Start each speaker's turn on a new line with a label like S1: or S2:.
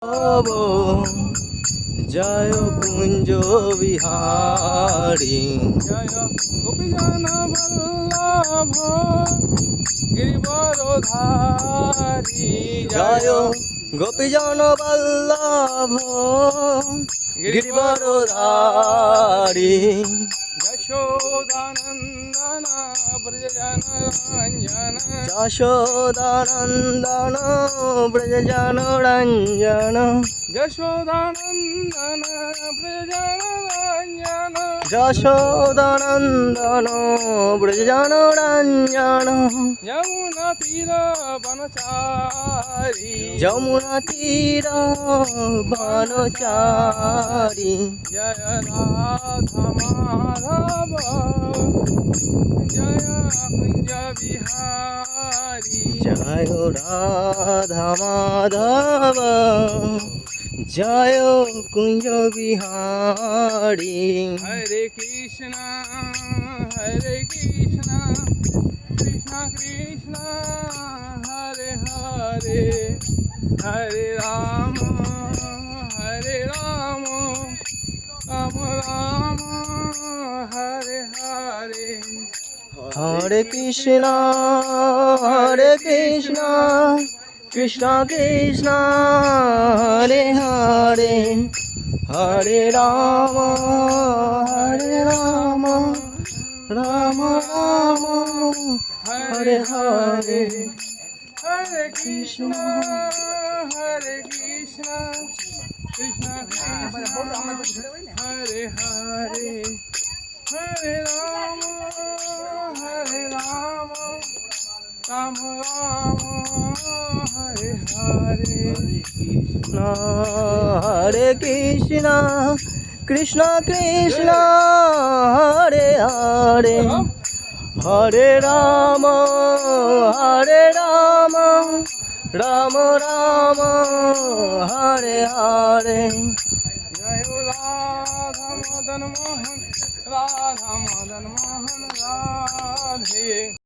S1: ভব জয় কুঞ্জ বিহারী
S2: জয় গোপীজন বল্লভ গিরিবরধারী
S1: জয় গোপীজন বল্লভ গিরিবরধারী
S2: যশোদানন্দন ব্রজজন রঞ্জন
S1: যশোদানন্দন ব্রজজন রঞ্জন
S2: যশোদানন্দন ব্রজজন রঞ্জন
S1: যশোদানন্দন ব্রজজন রঞ্জন
S2: যমুনা তীর বনচারী
S1: যমুনা তীর বনচারী
S2: জয় রাধা মাধব জয় কুঞ্জ বিহারী
S1: জয় রাধা মাধব জয় কুঞ্জ বিহারী
S2: হরে কৃষ্ণ কৃষ্ণ কৃষ্ণ হরে হরে হরে রাম রাম রাম হরে হরে
S1: হরে কৃষ্ণ কৃষ্ণ কৃষ্ণ হরে হরে হরে রাম রাম রাম হরে হরে
S2: হরে কৃষ্ণ কৃষ্ণ কৃষ্ণ হরে হরে হরে রাম রাম রাম হরে হরে
S1: হরে কৃষ্ণ কৃষ্ণ কৃষ্ণ হরে হরে হরে রাম রাম রাম হরে হরে
S2: জয় রাধা মদন মোহন রাধে